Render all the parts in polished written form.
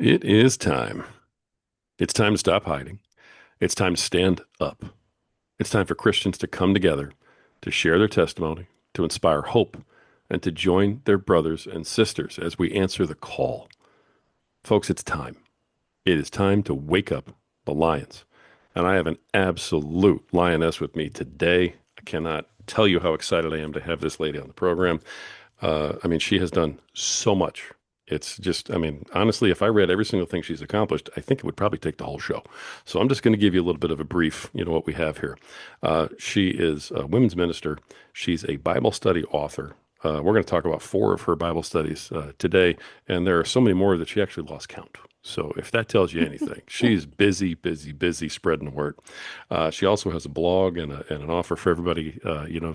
It is time. It's time to stop hiding. It's time to stand up. It's time for Christians to come together, to share their testimony, to inspire hope, and to join their brothers and sisters as we answer the call. Folks, it's time. It is time to wake up the lions. And I have an absolute lioness with me today. I cannot tell you how excited I am to have this lady on the program. She has done so much. It's just, honestly, if I read every single thing she's accomplished, I think it would probably take the whole show. So I'm just going to give you a little bit of a brief, what we have here. She is a women's minister. She's a Bible study author. We're going to talk about four of her Bible studies today, and there are so many more that she actually lost count. So if that tells you anything, she's busy, busy, busy spreading the word. She also has a blog and an offer for everybody,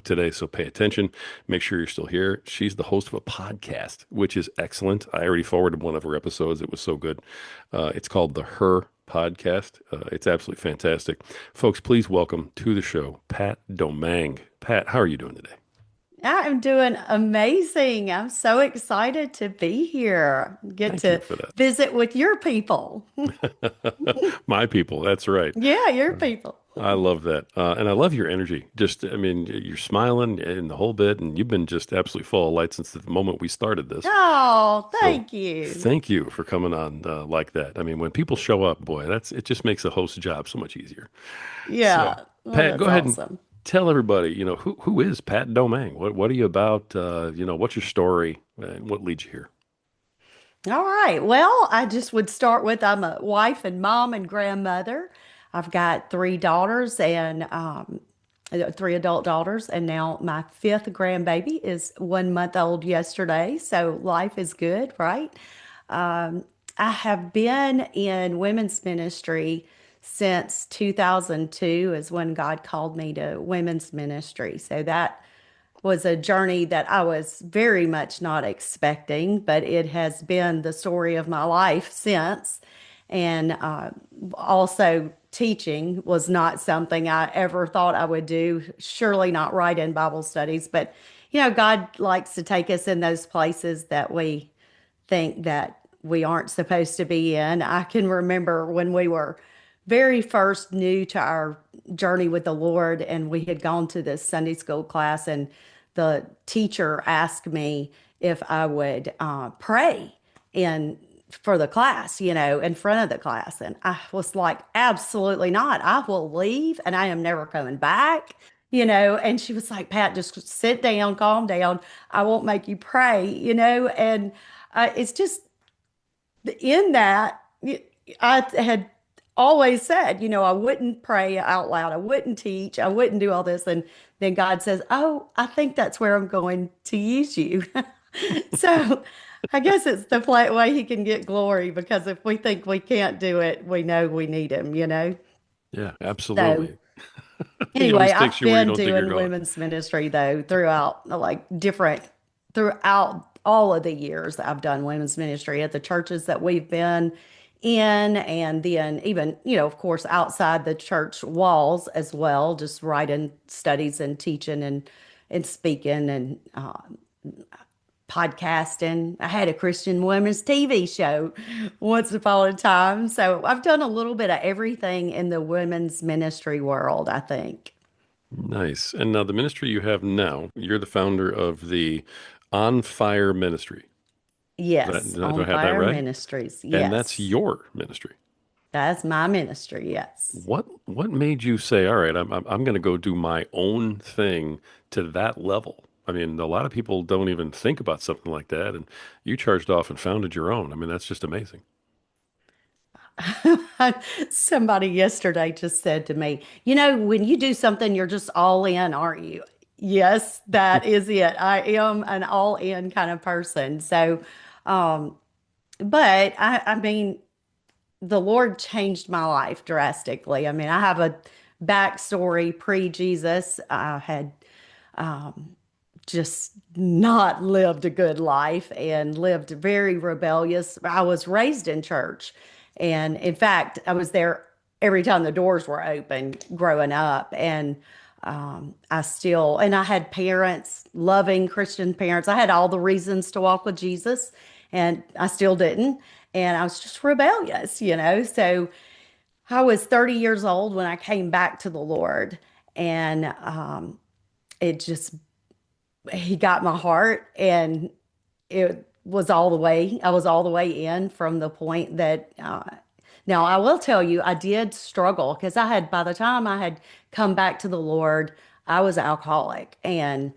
today. So pay attention. Make sure you're still here. She's the host of a podcast, which is excellent. I already forwarded one of her episodes. It was so good. It's called the Her Podcast. It's absolutely fantastic. Folks, please welcome to the show, Pat Domangue. Pat, how are you doing today? I'm doing amazing. I'm so excited to be here. Get Thank you to for that. visit with your people. My people, that's right. Yeah, your people. I love that. And I love your energy. You're smiling and the whole bit, and you've been just absolutely full of light since the moment we started this. Oh, So thank you. thank you for coming on like that. I mean, when people show up, boy, it just makes a host's job so much easier. So, Yeah, well, Pat, go that's ahead and awesome. tell everybody, who is Pat Domingue? What are you about? What's your story and what leads you here? All right. Well, I just would start with I'm a wife and mom and grandmother. I've got three daughters and three adult daughters, and now my fifth grandbaby is 1 month old yesterday. So life is good, right? Um, I have been in women's ministry since 2002 is when God called me to women's ministry. So that was a journey that I was very much not expecting, but it has been the story of my life since. And also, teaching was not something I ever thought I would do, surely not right in Bible studies. But, God likes to take us in those places that we think that we aren't supposed to be in. I can remember when we were very first new to our journey with the Lord, and we had gone to this Sunday school class, and the teacher asked me if I would pray in for the class, in front of the class. And I was like, absolutely not. I will leave and I am never coming back. And she was like, Pat, just sit down, calm down. I won't make you pray. And it's just in that I had always said, I wouldn't pray out loud. I wouldn't teach. I wouldn't do all this. And then God says, oh, I think that's where I'm going to use you. So I guess it's the way he can get glory because if we think we can't do it, we know we need him. Yeah, So absolutely. He anyway, always takes I've you where you been don't think you're doing going. women's ministry though throughout like different throughout all of the years that I've done women's ministry at the churches that we've been in, and then even, of course, outside the church walls as well, just writing studies and teaching and speaking and podcasting. I had a Christian women's TV show once upon a time. So I've done a little bit of everything in the women's ministry world, I think. Nice. And now the ministry you have now, you're the founder of the On Fire Ministry. Yes, Do I on have that Fire right? Ministries. And that's Yes, your ministry. that's my ministry. Yes. What made you say, all right, I'm going to go do my own thing to that level? I mean, a lot of people don't even think about something like that, and you charged off and founded your own. I mean, that's just amazing. Somebody yesterday just said to me, when you do something, you're just all in, aren't you? Yes, that is it. I am an all in kind of person. So, um, but I mean, the Lord changed my life drastically. I mean, I have a backstory pre-Jesus. I had just not lived a good life and lived very rebellious. I was raised in church. And in fact, I was there every time the doors were open growing up. And and I had parents, loving Christian parents. I had all the reasons to walk with Jesus. and I still didn't. And I was just rebellious, you know. So I was 30 years old when I came back to the Lord, and it just, He got my heart, and it was all the way, I was all the way in from the point that, now I will tell you, I did struggle because by the time I had come back to the Lord, I was alcoholic. And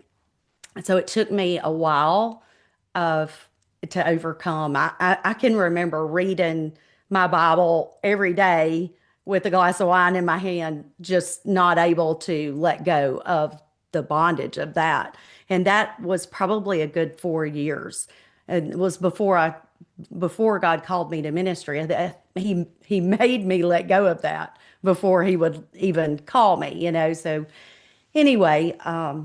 so it took me a while of to overcome. I can remember reading my Bible every day with a glass of wine in my hand, just not able to let go of the bondage of that. And that was probably a good 4 years. And it was before God called me to ministry. He made me let go of that before he would even call me, you know. So anyway, I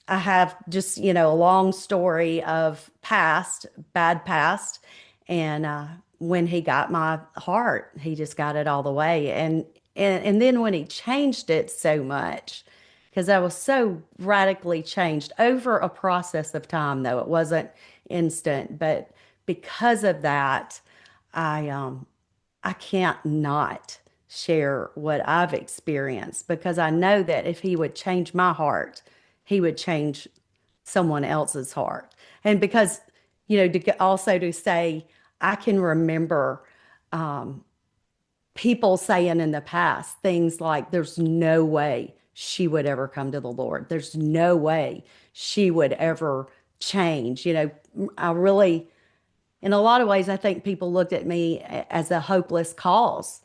have just, a long story of bad past. And when he got my heart, he just got it all the way. And then when he changed it so much, because I was so radically changed over a process of time, though it wasn't instant, but because of that, I can't not share what I've experienced because I know that if he would change my heart, he would change someone else's heart. And because, also to say, I can remember people saying in the past things like, there's no way she would ever come to the Lord. There's no way she would ever change. I really, in a lot of ways, I think people looked at me as a hopeless cause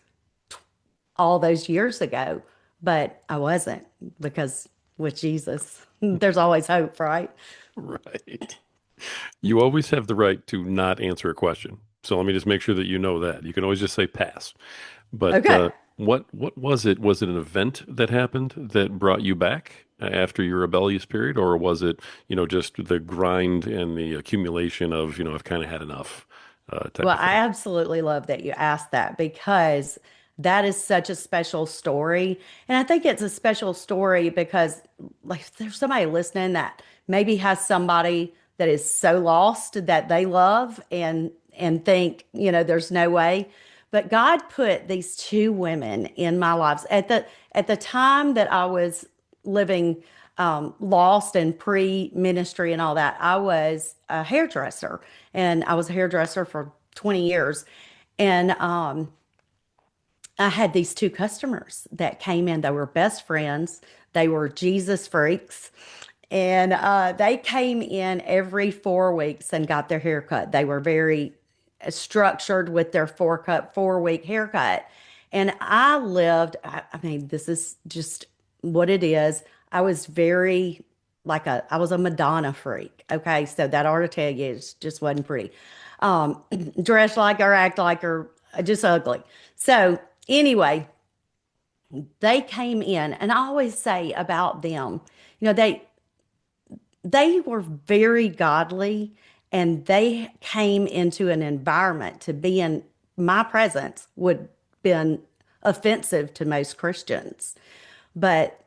all those years ago, but I wasn't because with Jesus, there's always hope, right? Right. You always have the right to not answer a question. So let me just make sure that you know that. You can always just say pass. But Okay. what was it? Was it an event that happened that brought you back after your rebellious period, or was it, just the grind and the accumulation of, I've kind of had enough type Well, of I thing? absolutely love that you asked that because that is such a special story. And I think it's a special story because, like, if there's somebody listening that maybe has somebody that is so lost that they love and think, there's no way. But God put these two women in my lives at the time that I was living lost and pre-ministry and all that. I was a hairdresser, and I was a hairdresser for 20 years. And I had these two customers that came in. They were best friends. They were Jesus freaks. And they came in every 4 weeks and got their haircut. They were very structured with their 4-week haircut. And I mean, this is just what it is. I was very I was a Madonna freak. Okay. So that ought to tell you it just wasn't pretty. Um, Dress like her, act like her, just ugly. So anyway, they came in, and I always say about them, you know, they were very godly, and they came into an environment to be in my presence would been offensive to most Christians. But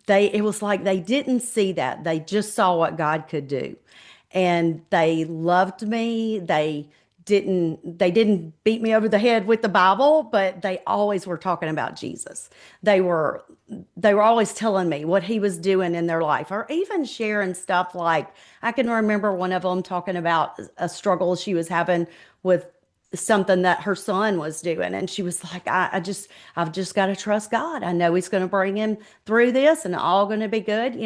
it was like they didn't see that. They just saw what God could do. And they loved me. They didn't beat me over the head with the Bible, but they always were talking about Jesus. They were they were always telling me what he was doing in their life, or even sharing stuff like I can remember one of them talking about a struggle she was having with something that her son was doing. And she was like, I've just got to trust God. I know he's going to bring him through this and all going to be good.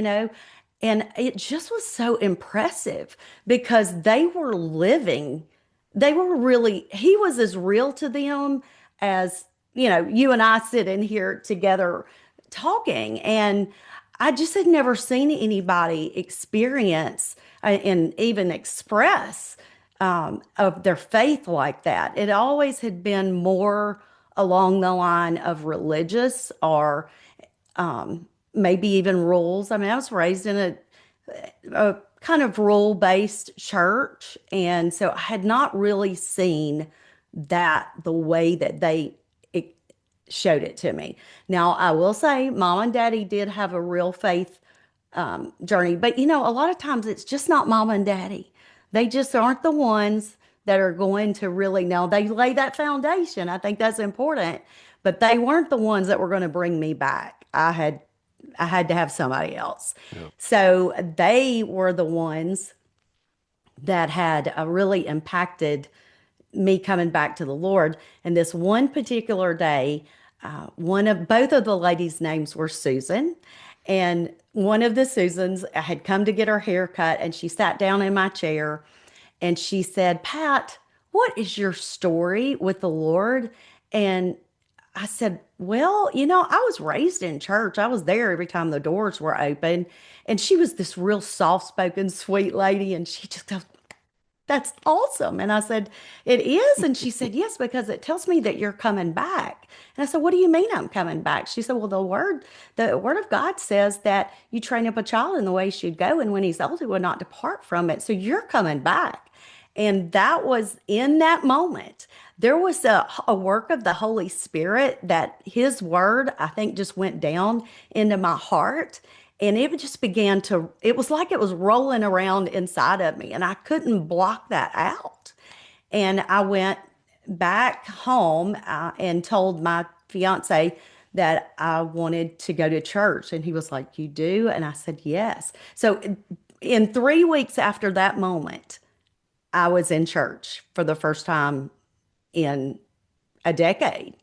And it just was so impressive because they were really, he was as real to them as, you and I sit in here together talking. And I just had never seen anybody experience and even express of their faith like that. It always had been more along the line of religious or maybe even rules. I mean, I was raised in a kind of rule-based church, and so I had not really seen that the way that it showed it to me. Now, I will say, mom and daddy did have a real faith journey, but a lot of times it's just not mom and daddy. They just aren't the ones that are going to really, now they lay that foundation. I think that's important, but they weren't the ones that were going to bring me back. I had to have somebody else. Yeah. So they were the ones that had really impacted me coming back to the Lord. And this one particular day, both of the ladies' names were Susan. And one of the Susans had come to get her hair cut, and she sat down in my chair and she said, Pat, what is your story with the Lord? And I said, well, I was raised in church. I was there every time the doors were open. And she was this real soft spoken, sweet lady. And she just goes, that's awesome. And I said, it is. And she said, yes, because it tells me that you're coming back. And I said, what do you mean I'm coming back? She said, well, the word of God says that you train up a child in the way he should go. And when he's old, he will not depart from it. So you're coming back. And that was in that moment. There was a work of the Holy Spirit that his word, I think, just went down into my heart. And it just began to, it was like it was rolling around inside of me, and I couldn't block that out. And I went back home and told my fiance that I wanted to go to church. And he was like, you do? And I said, yes. So in 3 weeks after that moment, I was in church for the first time in a decade.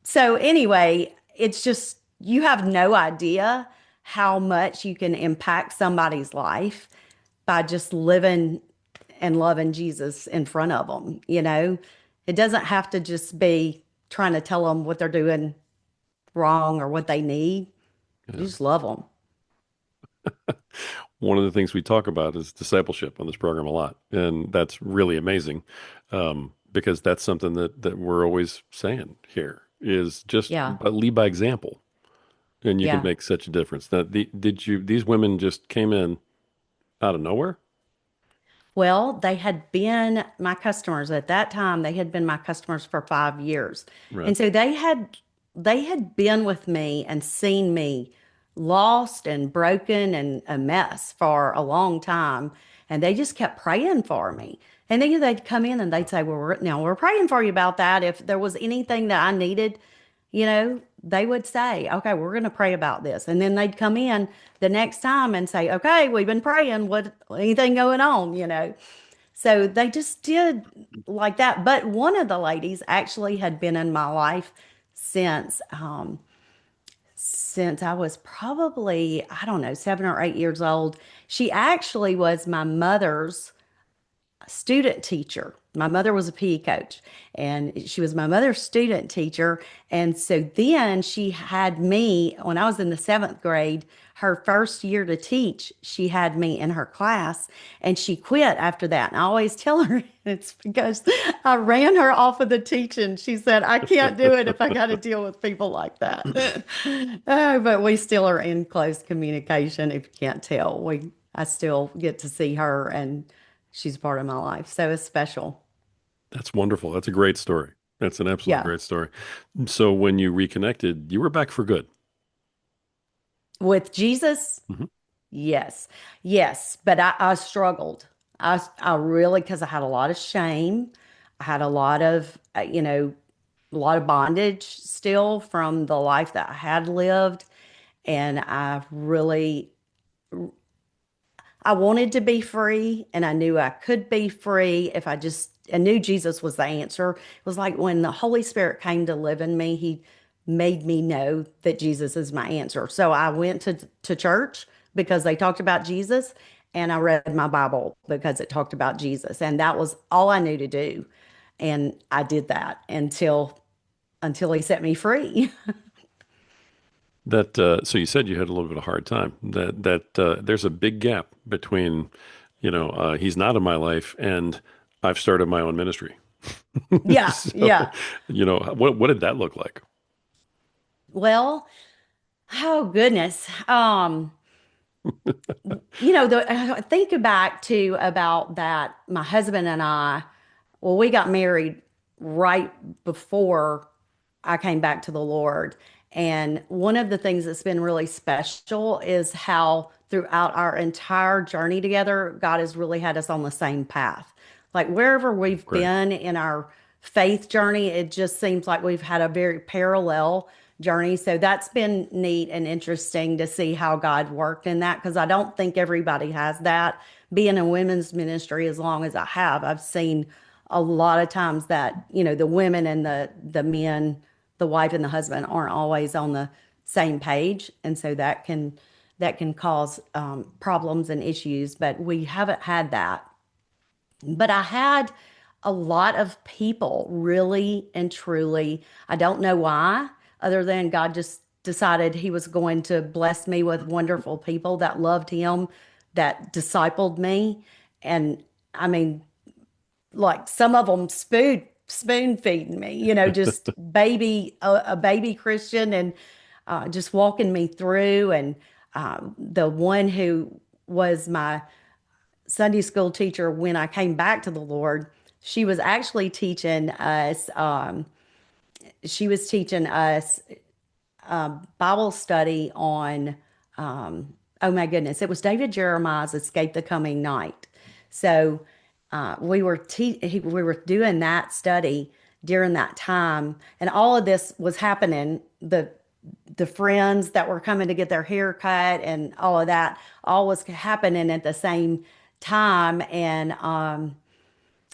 So anyway, it's just, you have no idea how much you can impact somebody's life by just living and loving Jesus in front of them. It doesn't have to just be trying to tell them what they're doing wrong or what they need. You Yeah. just love them. One of the things we talk about is discipleship on this program a lot, and that's really amazing, because that's something that we're always saying here is just Yeah. lead by example, and you can Yeah. make such a difference. Now, these women just came in out of nowhere? Well, they had been my customers at that time. They had been my customers for 5 years. Right. And so they had been with me and seen me lost and broken and a mess for a long time. And they just kept praying for me. And then they'd come in and they'd say, well, we're praying for you about that. If there was anything that I needed, they would say, okay, we're going to pray about this. And then they'd come in the next time and say, okay, we've been praying. What, anything going on? So they just did like that. But one of the ladies actually had been in my life since, since I was probably, I don't know, 7 or 8 years old. She actually was my mother's student teacher. My mother was a PE coach, and she was my mother's student teacher. And so then she had me when I was in the seventh grade. Her first year to teach, she had me in her class, and she quit after that. And I always tell her it's because I ran her off of the teaching. She said, I can't do it if I got to deal with people like that. Oh, but we still are in close communication. If you can't tell, I still get to see her, and she's part of my life. So it's special. That's wonderful. That's a great story. That's an absolute Yeah. great story. So when you reconnected, you were back for good. With Jesus, Hmm. yes. Yes. But I struggled. I really, because I had a lot of shame. I had a lot of, a lot of bondage still from the life that I had lived. And I wanted to be free, and I knew I could be free if I knew Jesus was the answer. It was like when the Holy Spirit came to live in me, he made me know that Jesus is my answer. So I went to church because they talked about Jesus, and I read my Bible because it talked about Jesus. And that was all I knew to do. And I did that until he set me free. That so you said you had a little bit of a hard time. There's a big gap between, he's not in my life and I've started my own ministry. Yeah, So, yeah. what did that look like? Well, oh goodness. Think back to about that. My husband and I, well, we got married right before I came back to the Lord. And one of the things that's been really special is how throughout our entire journey together, God has really had us on the same path. Like wherever we've Great. been in our faith journey, it just seems like we've had a very parallel journey. So that's been neat and interesting to see how God worked in that because I don't think everybody has that. Being in women's ministry as long as I have, I've seen a lot of times that, the women and the men, the wife and the husband aren't always on the same page. And so that can cause problems and issues, but we haven't had that. But I had a lot of people really and truly, I don't know why, other than God just decided He was going to bless me with wonderful people that loved Him, that discipled me. And I mean, like some of them spoon feeding me, just a baby Christian and just walking me through. And the one who was my Sunday school teacher when I came back to the Lord, she was actually teaching us. She was teaching us Bible study on. Oh my goodness, it was David Jeremiah's "Escape the Coming Night." So we were doing that study during that time, and all of this was happening. The friends that were coming to get their hair cut and all of that all was happening at the same time, and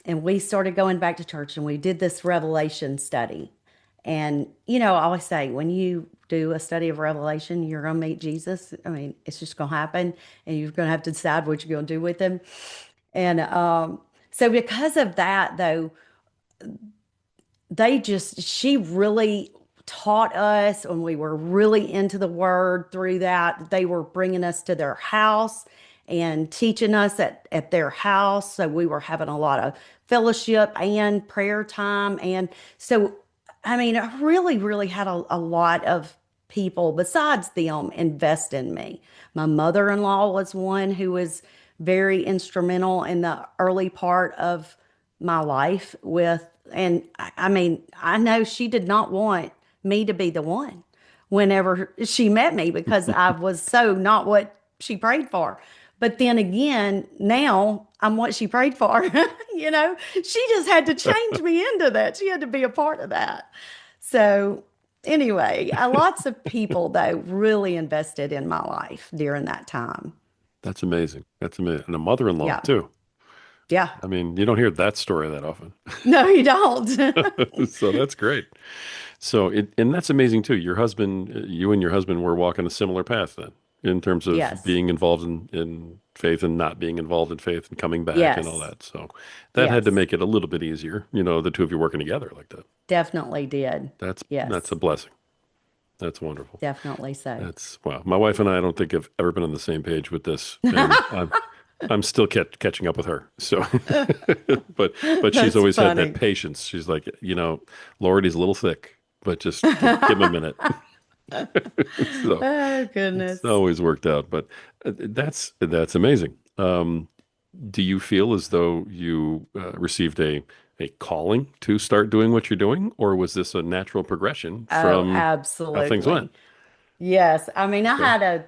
we started going back to church and we did this revelation study. And I always say when you do a study of revelation, you're going to meet Jesus. I mean, it's just going to happen, and you're going to have to decide what you're going to do with him. And so because of that, though, she really taught us, and we were really into the word through that. They were bringing us to their house and teaching us at their house. So we were having a lot of fellowship and prayer time. And so, I mean, I really, really had a lot of people besides them invest in me. My mother-in-law was one who was very instrumental in the early part of my life and I mean, I know she did not want me to be the one whenever she met me because I was so not what she prayed for. But then again, now I'm what she prayed for. She just had to change me into that. She had to be a part of that. So, anyway, lots of people, though, really invested in my life during that time. That's amazing. That's amazing. And a mother-in-law Yeah. too. Yeah. I mean, you don't hear that story that often. No, you don't. So that's great. And that's amazing too. You and your husband were walking a similar path then, in terms of Yes. being involved in faith and not being involved in faith and coming back and all Yes. that. So that had to Yes. make it a little bit easier, the two of you working together like that. Definitely did. That's a Yes. blessing. That's wonderful. Definitely so. That's wow. My wife and I don't think have ever been on the same page with this, and I'm still catching up with her. So, but she's That's always had that funny. patience. She's like, Lord, he's a little thick, but just give him a minute. So Oh, it's goodness. always worked out. But that's amazing. Do you feel as though you received a calling to start doing what you're doing, or was this a natural progression Oh, from how things went? absolutely. Yes. I mean, I Okay. had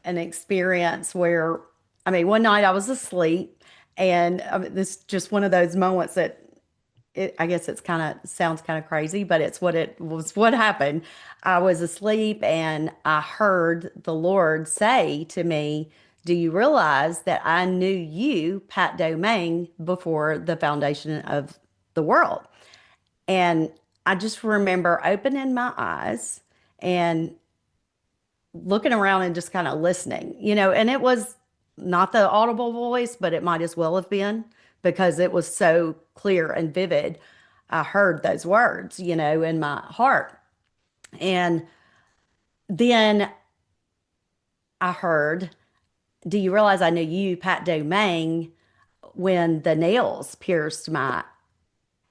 an experience where, I mean, one night I was asleep, and this just one of those moments that I guess it's kind of sounds kind of crazy, but it's what happened. I was asleep and I heard the Lord say to me, "Do you realize that I knew you, Pat Domangue, before the foundation of the world?" And I just remember opening my eyes and looking around and just kind of listening, and it was not the audible voice, but it might as well have been because it was so clear and vivid. I heard those words, in my heart. And then I heard, "Do you realize I knew you, Pat Domingue, when the nails pierced my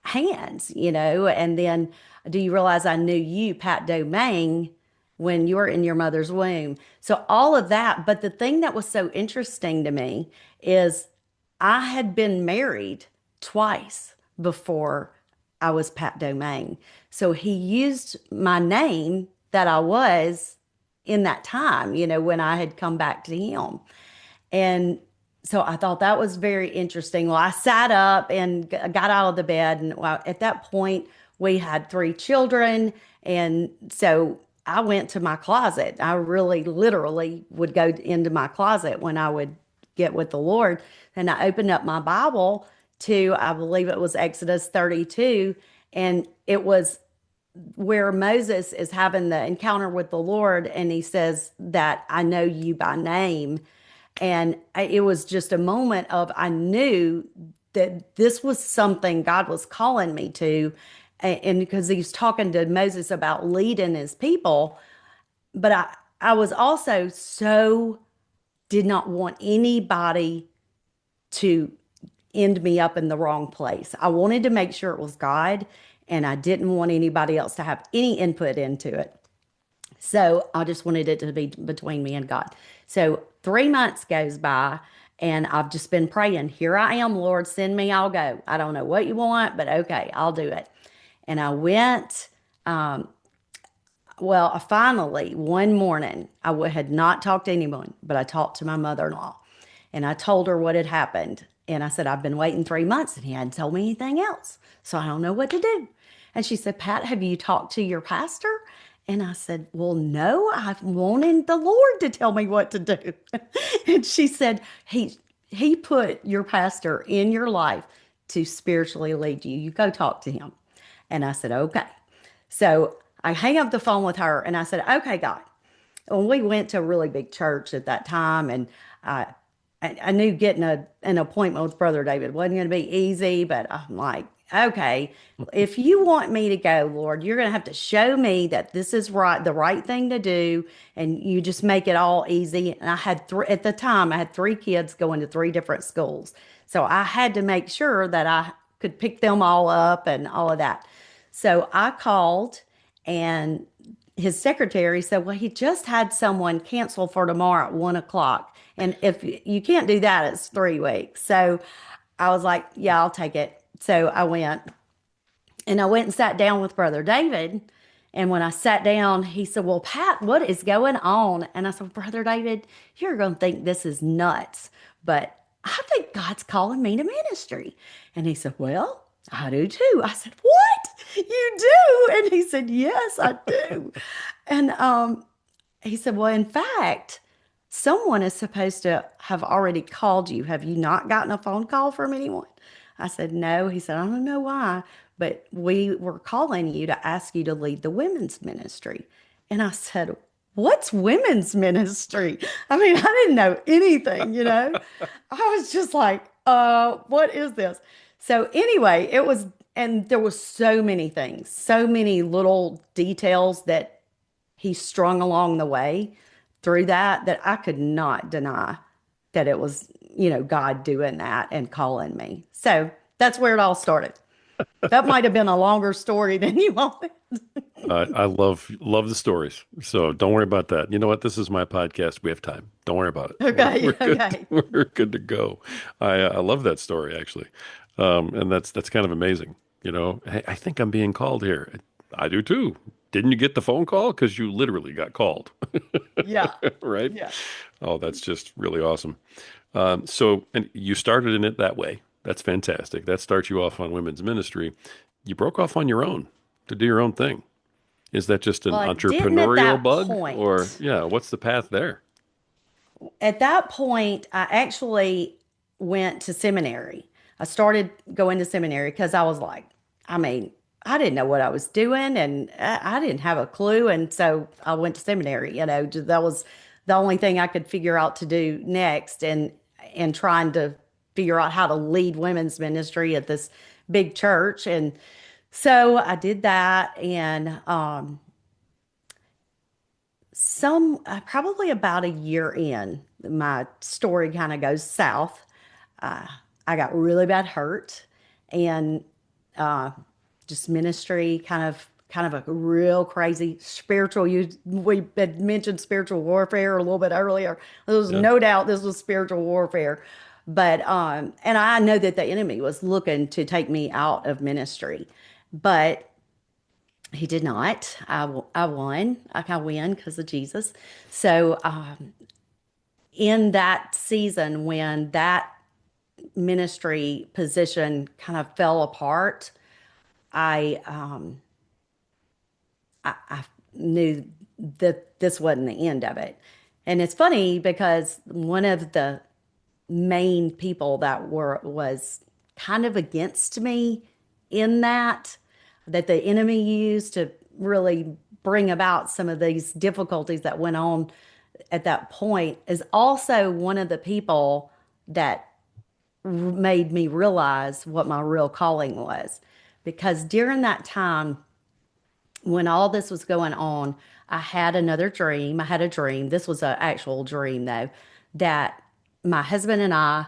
hands, and then, "Do you realize I knew you, Pat Domingue, when you were in your mother's womb?" So all of that. But the thing that was so interesting to me is I had been married twice before I was Pat Domingue. So he used my name that I was in that time, when I had come back to him. And So I thought that was very interesting. Well, I sat up and got out of the bed, and well, at that point, we had three children, and so I went to my closet. I really, literally would go into my closet when I would get with the Lord, and I opened up my Bible to, I believe it was Exodus 32, and it was where Moses is having the encounter with the Lord, and he says that I know you by name. And it was just a moment of, I knew that this was something God was calling me to. And because he was talking to Moses about leading his people, but I was also so did not want anybody to end me up in the wrong place. I wanted to make sure it was God, and I didn't want anybody else to have any input into it. So I just wanted it to be between me and God. So 3 months goes by, and I've just been praying, here I am, Lord, send me, I'll go. I don't know what you want, but okay, I'll do it. And I went. Well, finally, one morning, had not talked to anyone, but I talked to my mother-in-law, and I told her what had happened. And I said, I've been waiting 3 months and he hadn't told me anything else. So I don't know what to do. And she said, Pat, have you talked to your pastor? And I said, well, no, I've wanted the Lord to tell me what to do. And she said, he put your pastor in your life to spiritually lead you. You go talk to him. And I said, okay. So I hang up the phone with her and I said, okay, God. And we went to a really big church at that time, and I, I knew getting an appointment with Brother David wasn't going to be easy, but I'm like, okay, if you want me to go, Lord, you're going to have to show me that this is right, the right thing to do, and you just make it all easy. And I had at the time, I had three kids going to three different schools. So I had to make sure that I could pick them all up and all of that. So I called, and his secretary said, well, he just had someone cancel for tomorrow at 1 o'clock. And if you can't do that, it's 3 weeks. So I was like, yeah, I'll take it. So I went and sat down with Brother David. And when I sat down, he said, well, Pat, what is going on? And I said, Brother David, you're going to think this is nuts, but I think God's calling me to ministry. And he said, well, I do too. I said, what? You do? And he said, yes, I do. And he said, well, in fact, someone is supposed to have already called you. Have you not gotten a phone call from anyone? I said, no. He said, I don't know why, but we were calling you to ask you to lead the women's ministry. And I said, what's women's ministry? I mean, I didn't know anything. I was just like, what is this? So anyway, and there was so many things, so many little details that he strung along the way through that I could not deny that it was, God doing that and calling me. So that's where it all started. That might have been a longer story than you wanted. I love the stories. So don't worry about that. You know what? This is my podcast. We have time. Don't worry about it. We're Okay, good. okay. We're good to go. I love that story actually, and that's kind of amazing. Hey, I think I'm being called here. I do too. Didn't you get the phone call? Because you literally got called, Yeah, right? yeah. Oh, that's just really awesome. So, and you started in it that way. That's fantastic. That starts you off on women's ministry. You broke off on your own to do your own thing. Is that just an Well, I didn't at entrepreneurial that bug, or point. yeah, what's the path there? At that point, I actually went to seminary. I started going to seminary because I was like, I mean, I didn't know what I was doing, and I didn't have a clue. And so I went to seminary. That was the only thing I could figure out to do next, and trying to figure out how to lead women's ministry at this big church. And so I did that, and probably about a year in, my story kind of goes south. Uh, I got really bad hurt, and uh, just ministry kind of a real crazy spiritual. We had mentioned spiritual warfare a little bit earlier. There was Yeah. no doubt this was spiritual warfare, but and I know that the enemy was looking to take me out of ministry, but he did not. I won. I win because of Jesus. So in that season when that ministry position kind of fell apart, I I knew that this wasn't the end of it. And it's funny because one of the main people that were was kind of against me in that the enemy used to really bring about some of these difficulties that went on at that point is also one of the people that made me realize what my real calling was. Because during that time, when all this was going on, I had another dream. I had a dream. This was an actual dream, though, that my husband and I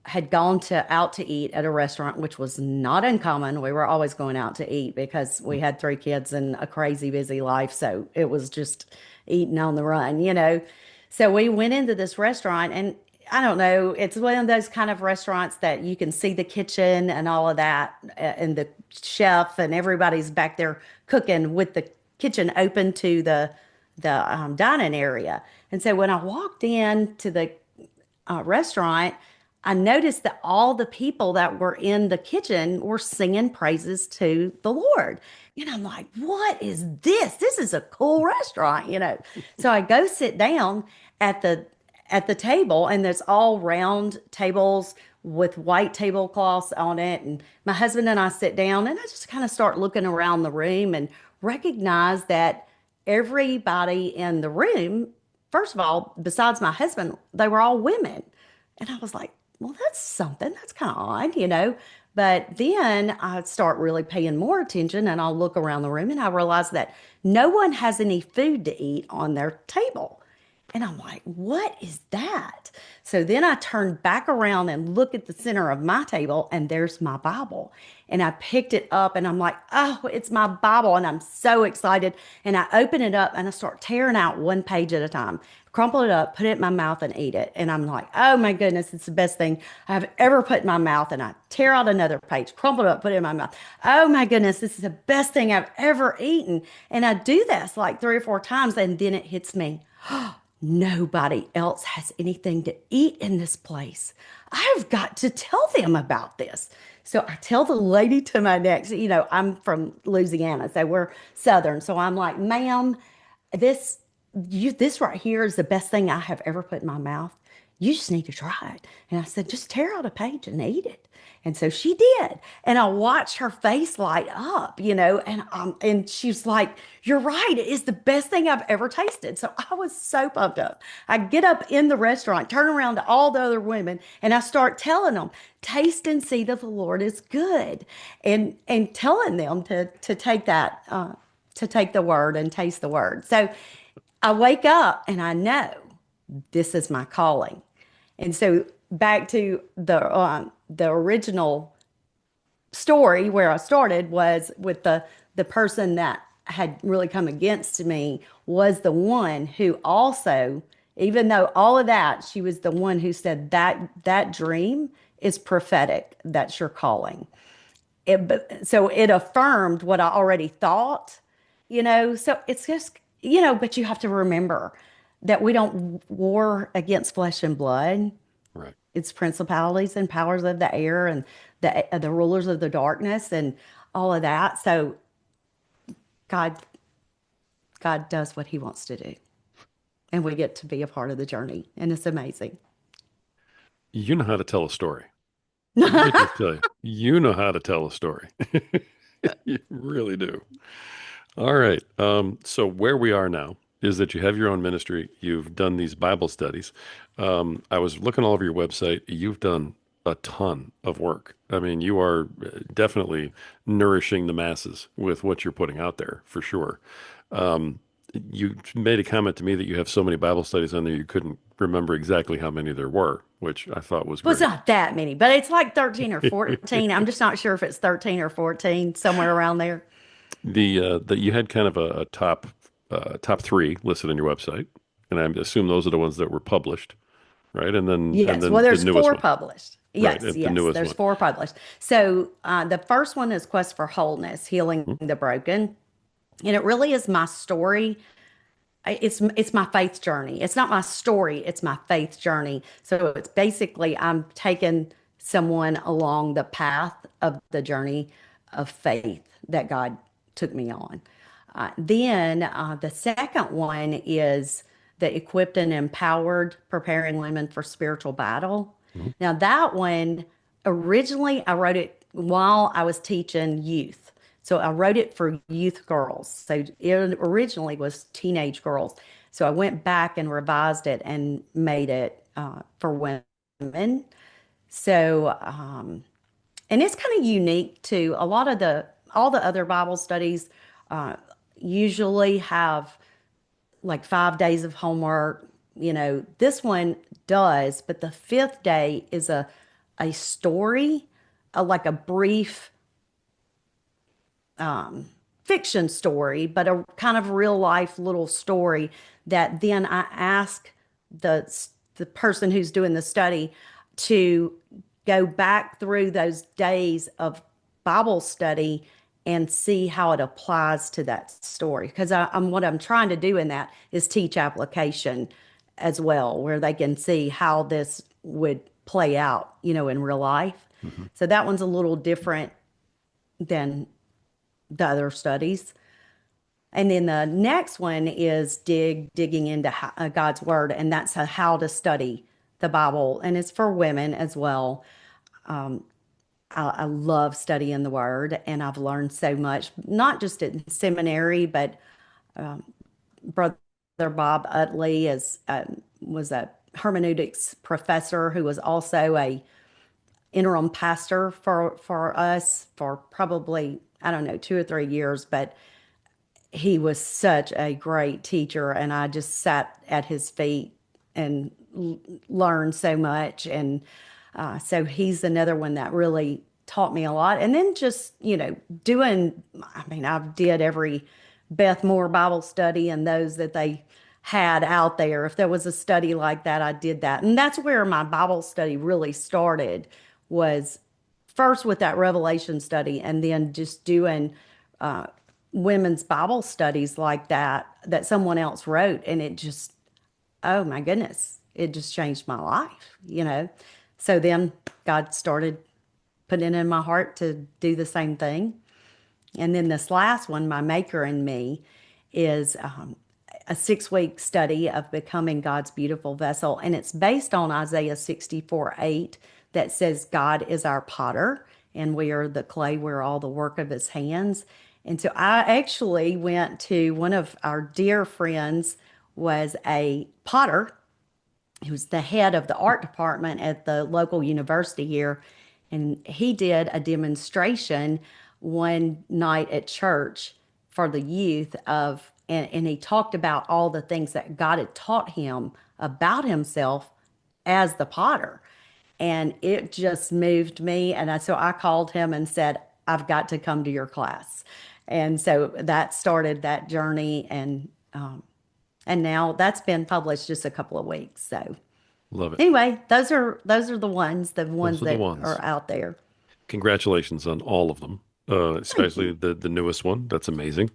had gone to out to eat at a restaurant, which was not uncommon. We were always going out to eat because we had three kids and a crazy busy life. So it was just eating on the run, you know. So we went into this restaurant, and I don't know, it's one of those kind of restaurants that you can see the kitchen and all of that, and the chef and everybody's back there cooking with the kitchen open to the dining area. And so when I walked in to the restaurant, I noticed that all the people that were in the kitchen were singing praises to the Lord. And I'm like, what is this? This is a cool restaurant, you know. So I go sit down at the table, and there's all round tables with white tablecloths on it. And my husband and I sit down, and I just kind of start looking around the room and recognize that everybody in the room, first of all, besides my husband, they were all women. And I was like, well, that's something. That's kind of odd, you know. But then I start really paying more attention, and I'll look around the room, and I realize that no one has any food to eat on their table. And I'm like, what is that? So then I turned back around and look at the center of my table, and there's my Bible. And I picked it up, and I'm like, oh, it's my Bible. And I'm so excited. And I open it up, and I start tearing out one page at a time, crumple it up, put it in my mouth, and eat it. And I'm like, oh my goodness, it's the best thing I've ever put in my mouth. And I tear out another page, crumple it up, put it in my mouth. Oh my goodness, this is the best thing I've ever eaten. And I do this like 3 or 4 times, and then it hits me. Nobody else has anything to eat in this place. I've got to tell them about this. So I tell the lady to my next, you know, I'm from Louisiana, so we're Southern. So I'm like, ma'am, this this right here is the best thing I have ever put in my mouth. You just need to try it. And I said, just tear out a page and eat it. And so she did. And I watched her face light up, you know, and she's like, you're right. It is the best thing I've ever tasted. So I was so pumped up. I get up in the restaurant, turn around to all the other women, and I start telling them, taste and see that the Lord is good. And telling them to take that to take the word and taste the word. So I wake up and I know this is my calling. And so back to the original story where I started was with the person that had really come against me was the one who also, even though all of that, she was the one who said that dream is prophetic. That's your calling. So it affirmed what I already thought, you know. So it's just, you know, but you have to remember that we don't war against flesh and blood. Right. It's principalities and powers of the air and the rulers of the darkness and all of that. So God God does what he wants to do. And we get to be a part of the journey. And it's amazing. You know how to tell a story. Let me just tell you, you know how to tell a story. You really do. All right. So where we are now is that you have your own ministry. You've done these Bible studies. I was looking all over your website. You've done a ton of work. I mean, you are definitely nourishing the masses with what you're putting out there for sure. Um, you made a comment to me that you have so many Bible studies on there you couldn't remember exactly how many there were, which I thought was Well, it's great. not that many, but it's like 13 or 14. I'm just not sure if it's 13 or 14, somewhere around there. The you had kind of a top three listed on your website, and I assume those are the ones that were published, right? And Yes. Well, then the there's newest four one, published. right? Yes. The Yes. newest There's one. four published. So the first one is Quest for Wholeness, Healing Mhm. the Broken. And it really is my story it's my faith journey. It's not my story, it's my faith journey. So it's basically I'm taking someone along the path of the journey of faith that God took me on. Then the second one is the equipped and empowered preparing women for spiritual battle. Mhm. Now that one originally I wrote it while I was teaching youth. So I wrote it for youth girls. So it originally was teenage girls. So I went back and revised it and made it for women. So, and it's kind of unique to a lot of all the other Bible studies uh, usually have like 5 days of homework. This one does, but the fifth day is a story, like a brief fiction story, but a kind of real life little story that then I ask the the person who's doing the study to go back through those days of Bible study and see how it applies to that story. Because I'm what I'm trying to do in that is teach application as well, where they can see how this would play out, in real life. Mhm. So that one's a little different than the other studies. And then the next one is digging into God's word, and that's how to study the Bible, and it's for women as well. I love studying the word, and I've learned so much, not just in seminary, but Brother Bob Utley was a hermeneutics professor who was also a interim pastor for us for probably, I don't know, 2 or 3 years, but he was such a great teacher, and I just sat at his feet and learned so much. And so he's another one that really taught me a lot. And then just, doing, I mean, I did every Beth Moore Bible study and those that they had out there. If there was a study like that, I did that. And that's where my Bible study really started, was first with that Revelation study, and then just doing women's Bible studies like that someone else wrote. And it just, oh my goodness, it just changed my life. So then God started putting it in my heart to do the same thing. And then this last one, My Maker and Me, is a 6 week study of becoming God's beautiful vessel. And it's based on Isaiah 64:8 that says, God is our potter and we are the clay, we're all the work of his hands. And so I actually went to one of our dear friends, was a potter. He was the head of the art department at the local university here. And he did a demonstration one night at church for the youth and he talked about all the things that God had taught him about himself as the potter. And it just moved me. And so I called him and said, I've got to come to your class. And so that started that journey. And now that's been published just a couple of weeks. So Love it. anyway, those are the ones Those are the that ones. are out there. Congratulations on all of them, Thank especially you. the newest one. That's amazing.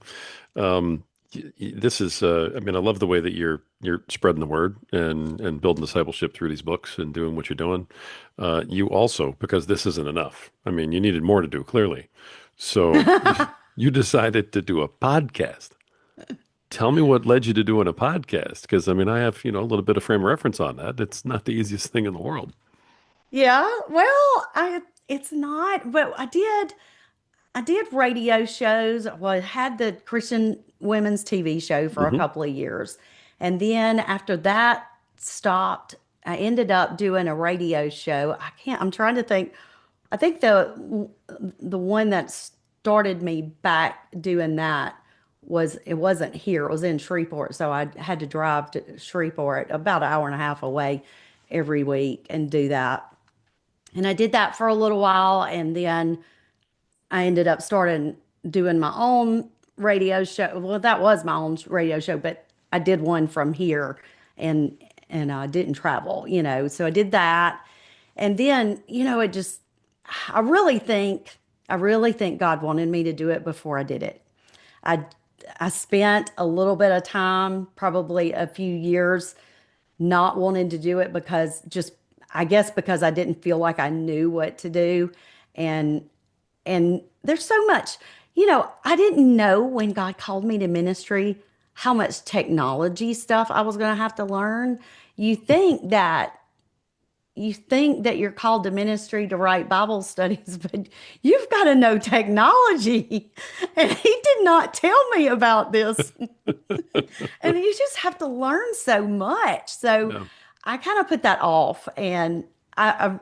This is, I mean, I love the way that you're spreading the word and building discipleship through these books and doing what you're doing. You also, because this isn't enough. I mean, you needed more to do, clearly. So you decided to do a podcast. Tell me what led you to doing a podcast, because I mean, I have, a little bit of frame of reference on that. It's not the easiest thing in the world. Yeah, well, it's not, but I did radio shows. Well, I had the Christian women's TV show for a Hmm. couple of years. And then after that stopped, I ended up doing a radio show. I'm trying to think. I think the one that started me back doing that it wasn't here. It was in Shreveport. So I had to drive to Shreveport about an hour and a half away every week and do that. And I did that for a little while, and then I ended up starting doing my own radio show. Well, that was my own radio show, but I did one from here, and I didn't travel. So I did that, and then it just I really think God wanted me to do it before I did it. I I spent a little bit of time, probably a few years, not wanting to do it because just, I guess because I didn't feel like I knew what to do. And there's so much, I didn't know when God called me to ministry how much technology stuff I was going to have to learn. You think that you think that you're called to ministry to write Bible studies, but you've got to know technology. And he did not tell me about this. And you just have to learn so much. So Yeah. I kind of put that off, and I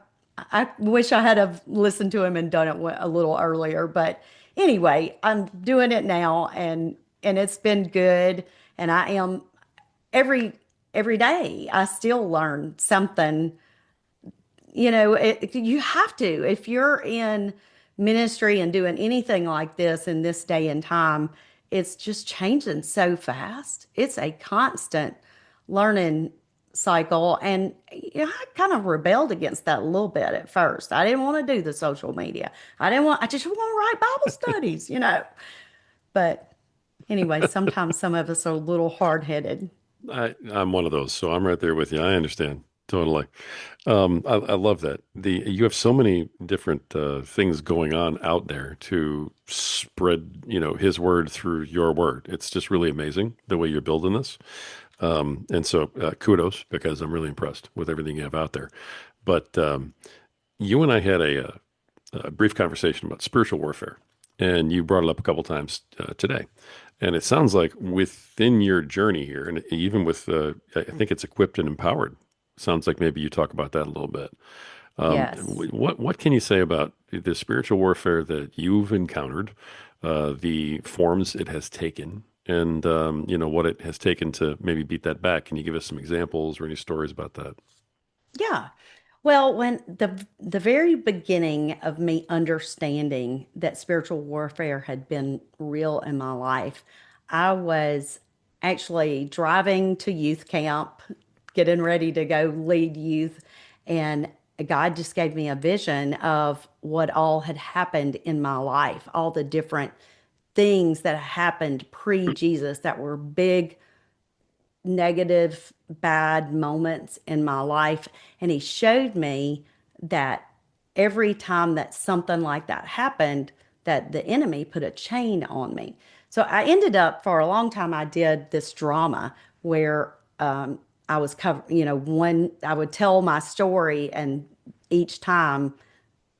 wish I had have listened to him and done it a little earlier. But anyway, I'm doing it now, and it's been good. And I am every every day. I still learn something. You have to if you're in ministry and doing anything like this in this day and time. It's just changing so fast. It's a constant learning cycle, and I kind of rebelled against that a little bit at first. I didn't want to do the social media. I just want to write Bible studies. But anyway, sometimes some of us are a little hard-headed. I'm one of those, so I'm right there with you. I understand totally. I love that. You have so many different things going on out there to spread, his word through your word. It's just really amazing the way you're building this. And so kudos because I'm really impressed with everything you have out there. But you and I had a brief conversation about spiritual warfare, and you brought it up a couple times today. And it sounds like within your journey here, and even with, I think it's equipped and empowered. Sounds like maybe you talk about that a little bit. Yes. What can you say about the spiritual warfare that you've encountered, the forms it has taken, and what it has taken to maybe beat that back? Can you give us some examples or any stories about that? Yeah. Well, when the very beginning of me understanding that spiritual warfare had been real in my life, I was actually driving to youth camp, getting ready to go lead youth, and God just gave me a vision of what all had happened in my life, all the different things that happened pre-Jesus that were big negative, bad moments in my life. And he showed me that every time that something like that happened, that the enemy put a chain on me. So I ended up, for a long time, I did this drama where I was covered, I would tell my story, and each time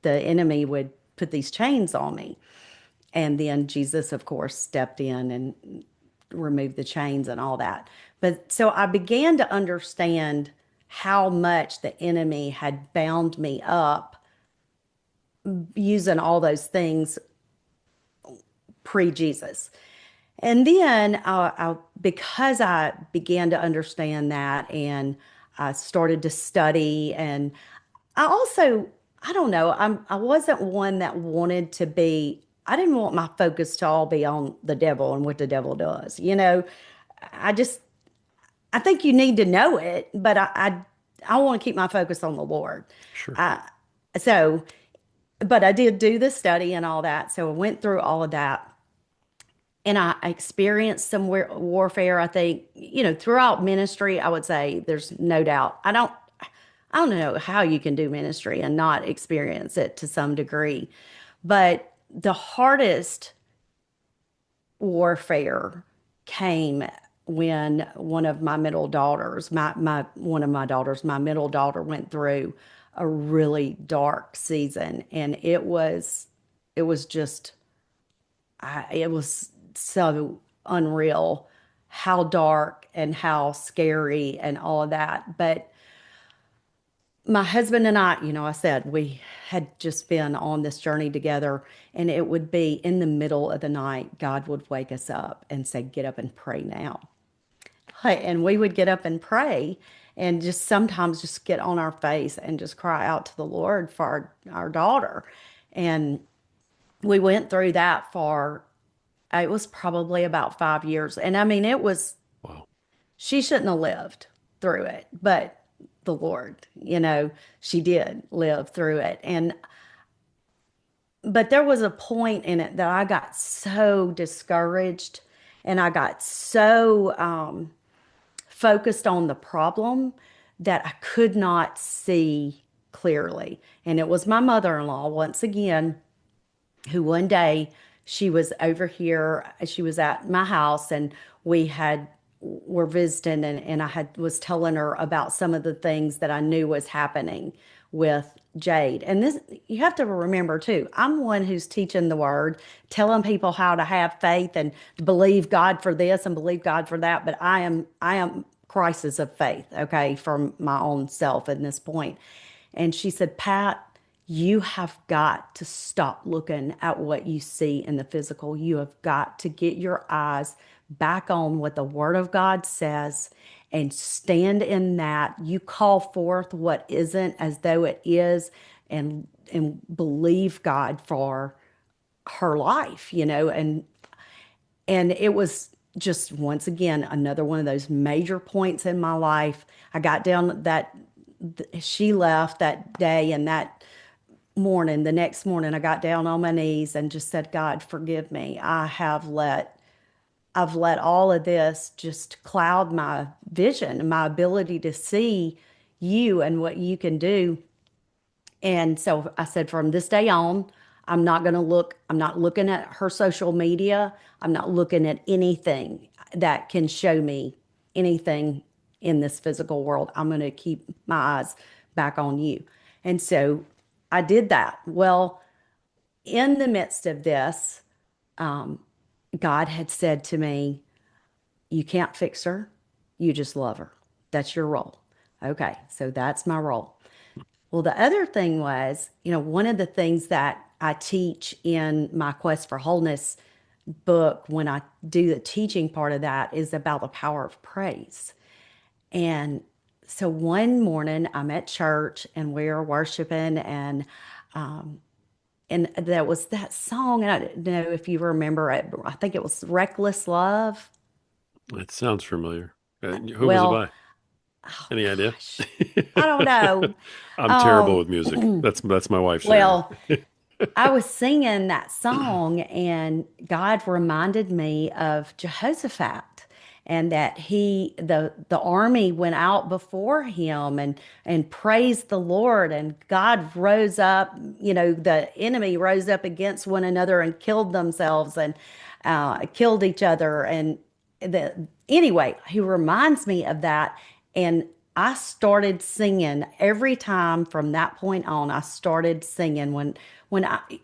the enemy would put these chains on me. And then Jesus, of course, stepped in and removed the chains and all that. But so I began to understand how much the enemy had bound me up using all those things pre Jesus. And then because I began to understand that, and I started to study, and I also, I don't know, I wasn't one that wanted to be, I didn't want my focus to all be on the devil and what the devil does. I just, I think you need to know it, but I want to keep my focus on the Lord. Sure. I, so, but I did do the study and all that. So I went through all of that, and I experienced some warfare. I think, throughout ministry, I would say there's no doubt. I don't know how you can do ministry and not experience it to some degree. But the hardest warfare came when one of my middle daughters, my one of my daughters, my middle daughter went through a really dark season, and it was just it was so unreal how dark and how scary and all of that. But my husband and I, I said we had just been on this journey together, and it would be in the middle of the night, God would wake us up and say, "Get up and pray now." And we would get up and pray, and just sometimes just get on our face and just cry out to the Lord for our daughter. And we went through that for, it was probably about 5 years. And I mean, Wow. she shouldn't have lived through it, but the Lord, she did live through it. But there was a point in it that I got so discouraged, And I got so focused on the problem that I could not see clearly. And it was my mother-in-law, once again, who one day she was over here, she was at my house and we had were visiting and I had was telling her about some of the things that I knew was happening with Jade. And this you have to remember too, I'm one who's teaching the word, telling people how to have faith and believe God for this and believe God for that, but I am crisis of faith, okay, from my own self at this point. And she said, Pat, you have got to stop looking at what you see in the physical. You have got to get your eyes back on what the Word of God says and stand in that. You call forth what isn't as though it is and believe God for her life, and it was just once again another one of those major points in my life. I got down that she left that day and that morning, the next morning, I got down on my knees and just said, God, forgive me. I've let all of this just cloud my vision, my ability to see you and what you can do. And so I said, from this day on, I'm not looking at her social media. I'm not looking at anything that can show me anything in this physical world. I'm going to keep my eyes back on you. And so I did that. Well, in the midst of this, God had said to me, you can't fix her. You just love her. That's your role. Okay, so that's my role. Well, the other thing was, one of the things that I teach in my Quest for Wholeness book when I do the teaching part of that is about the power of praise. And so one morning I'm at church and we are worshiping and there was that song, and I don't know if you remember it, but I think it was Reckless Love. It sounds familiar. Who was it Well, by? oh Any idea? gosh, I don't know. I'm terrible Um, with music. That's my wife's area. well, I was singing that song, and God reminded me of Jehoshaphat, and that the army went out before him and praised the Lord, and God rose up. The enemy rose up against one another and killed themselves and killed each other, and anyway, he reminds me of that, and I started singing every time from that point on. I started singing when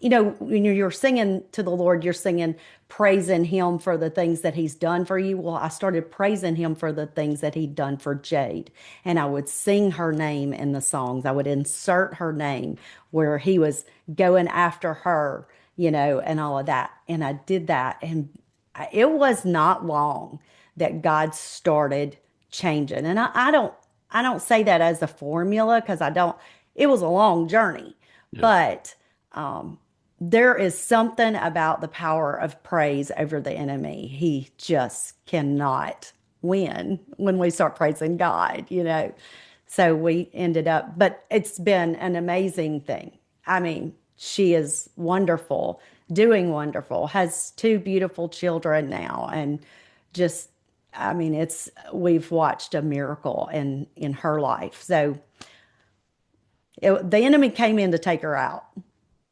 you're singing to the Lord, you're singing praising him for the things that he's done for you. Well, I started praising him for the things that he'd done for Jade. And I would sing her name in the songs. I would insert her name where he was going after her, and all of that. And I did that. And it was not long that God started changing. And I don't say that as a formula because I don't, it was a long journey, Yeah. but there is something about the power of praise over the enemy. He just cannot win when we start praising God. So we ended up, but it's been an amazing thing. I mean, she is wonderful, doing wonderful, has two beautiful children now, and just, I mean, we've watched a miracle in her life. So the enemy came in to take her out.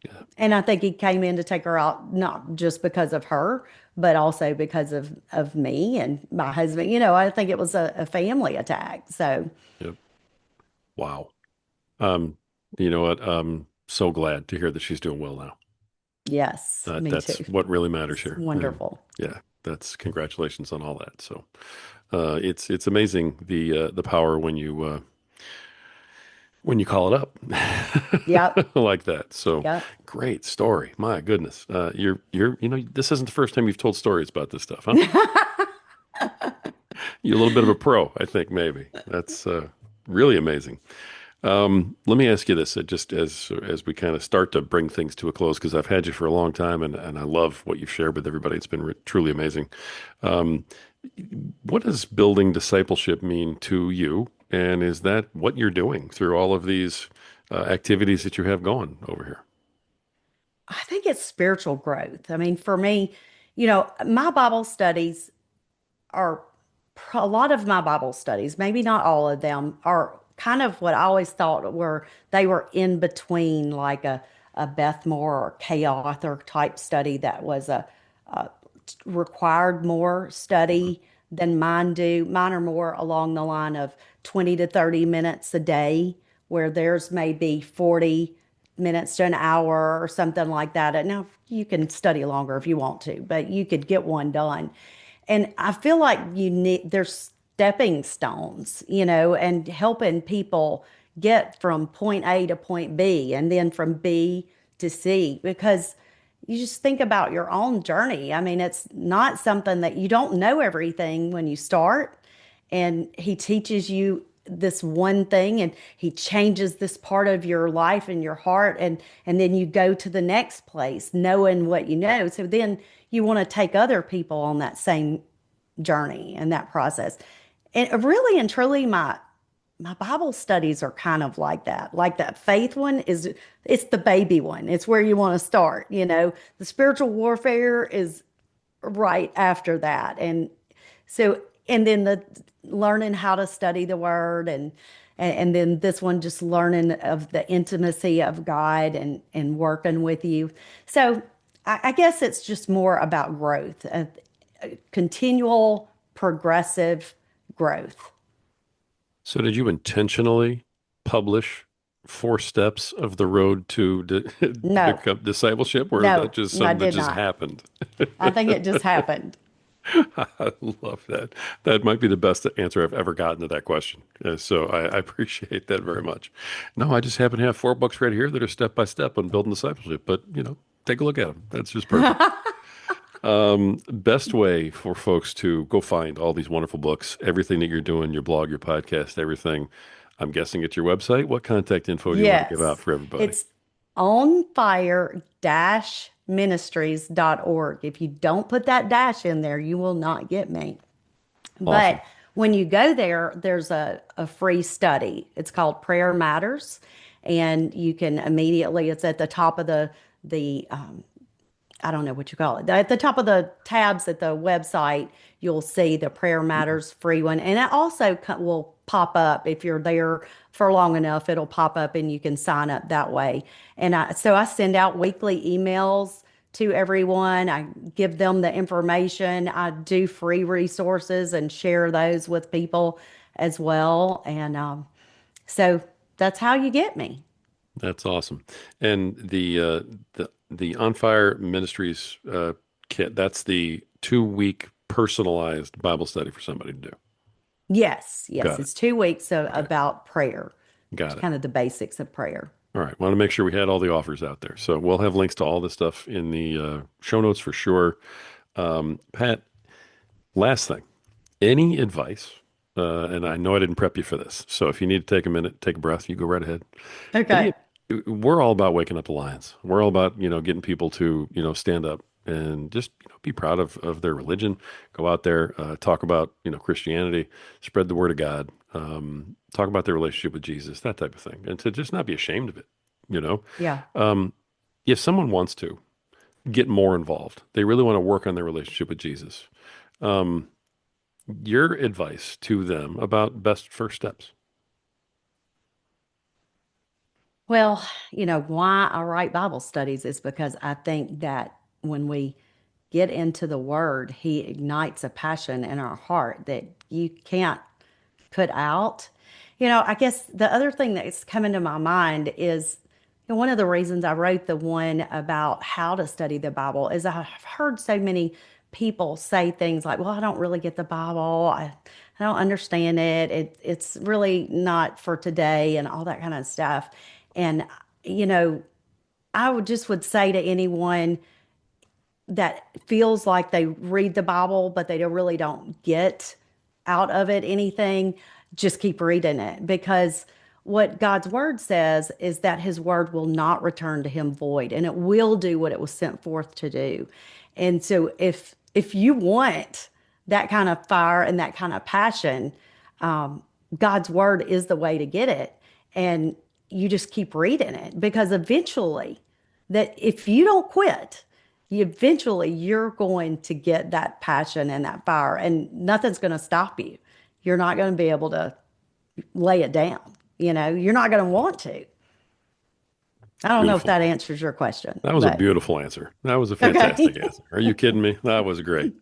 Yeah. And I think he came in to take her out not just because of her, but also because of me and my husband. I think it was a family attack. So, Yep. Wow. Um, you know what? I'm so glad to hear that she's doing well now. yes, me That's too. what really matters It's here. wonderful. Yeah, that's congratulations on all that. So, it's amazing the power when you call it up Yep. like that. So, Yep. great story. My goodness, this isn't the first time you've told stories about this stuff, huh? You're a little bit of a pro, I think, maybe. That's really amazing. Let me ask you this, just as we kind of start to bring things to a close, because I've had you for a long time, and I love what you've shared with everybody. It's been truly amazing. Um, what does building discipleship mean to you? And is that what you're doing through all of these activities that you have going over here? I think it's spiritual growth. I mean, for me, My Bible studies are a lot of my Bible studies, maybe not all of them, are kind of what I always thought were they were in between like a Beth Moore or Kay Arthur type study that was a required more Mhm. study than mine do. Mine are more along the line of 20 to 30 minutes a day, where theirs may be 40 minutes to an hour or something like that. And now you can study longer if you want to, but you could get one done. And I feel like there's stepping stones, and helping people get from point A to point B and then from B to C, because you just think about your own journey. I mean, it's not something that you don't know everything when you start. And he teaches you this one thing and he changes this part of your life and your heart, and then you go to the next place knowing what you know. So then you want to take other people on that same journey and that process. And really and truly, my Bible studies are kind of like that. Like that faith one it's the baby one. It's where you want to start, The spiritual warfare is right after that. And then the learning how to study the word, and then this one just learning of the intimacy of God and working with you. So I guess it's just more about growth, continual progressive growth. So, did you intentionally publish 4 steps of the road to No, discipleship, or is that no, just I something that did just not. happened? I think it just happened. I love that. That might be the best answer I've ever gotten to that question. So I appreciate that very much. No, I just happen to have 4 books right here that are step by step on building discipleship, but take a look at them. That's just perfect. Best way for folks to go find all these wonderful books, everything that you're doing, your blog, your podcast, everything. I'm guessing at your website. What contact info do you want to give out Yes, for everybody? it's onfire-ministries.org. If you don't put that dash in there, you will not get me. Awesome. But when you go there, there's a free study. It's called Prayer Matters. And you can immediately, it's at the top of the I don't know what you call it. At the top of the tabs at the website, you'll see the Prayer Matters free one. And it also will pop up if you're there for long enough, it'll pop up and you can sign up that way. So I send out weekly emails to everyone. I give them the information. I do free resources and share those with people as well. And so that's how you get me. That's awesome. And the On Fire Ministries kit, that's the 2 week personalized Bible study for somebody to do. Yes, yes. Got it. It's 2 weeks Okay. about prayer, Got it. kind of the basics of prayer. All right. Want to make sure we had all the offers out there. So we'll have links to all this stuff in the show notes for sure. Pat, last thing, any advice? And I know I didn't prep you for this. So if you need to take a minute, take a breath, you go right ahead. Okay. Any, we're all about waking up the lions. We're all about, getting people to, stand up and just, be proud of their religion. Go out there, talk about, Christianity, spread the word of God, talk about their relationship with Jesus, that type of thing. And to just not be ashamed of it, you know. Yeah. Um, if someone wants to get more involved, they really want to work on their relationship with Jesus. Um, your advice to them about best first steps. Well, why I write Bible studies is because I think that when we get into the Word, He ignites a passion in our heart that you can't put out. I guess the other thing that's coming to my mind is one of the reasons I wrote the one about how to study the Bible is I've heard so many people say things like, well, I don't really get the Bible. I don't understand it. It's really not for today and all that kind of stuff. And, you know, I would say to anyone that feels like they read the Bible, but they really don't get out of it anything, just keep reading it, because what God's word says is that his word will not return to him void, and it will do what it was sent forth to do. And so if you want that kind of fire and that kind of passion, God's word is the way to get it. And you just keep reading it, because eventually, that if you don't quit, eventually you're going to get that passion and that fire, and nothing's going to stop you. You're not going to be able to lay it down. You're not going to want to. I don't know if Beautiful. that answers your question, That was a but beautiful answer. That was a fantastic okay. answer. Are you kidding me? That was great.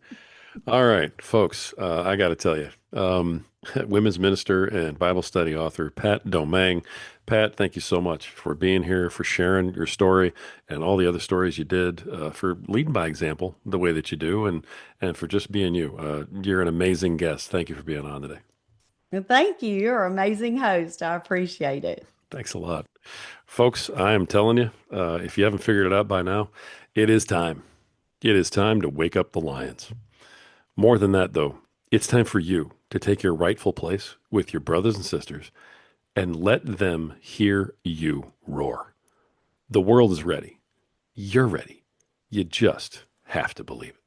All right, folks, I got to tell you, women's minister and Bible study author Pat Domangue. Pat, thank you so much for being here, for sharing your story and all the other stories you did, for leading by example the way that you do, and for just being you. You're an amazing guest. Thank you for being on today. Thank you. You're an amazing host. I appreciate it. Thanks a lot. Folks, I am telling you, if you haven't figured it out by now, it is time. It is time to wake up the lions. More than that, though, it's time for you to take your rightful place with your brothers and sisters and let them hear you roar. The world is ready. You're ready. You just have to believe it.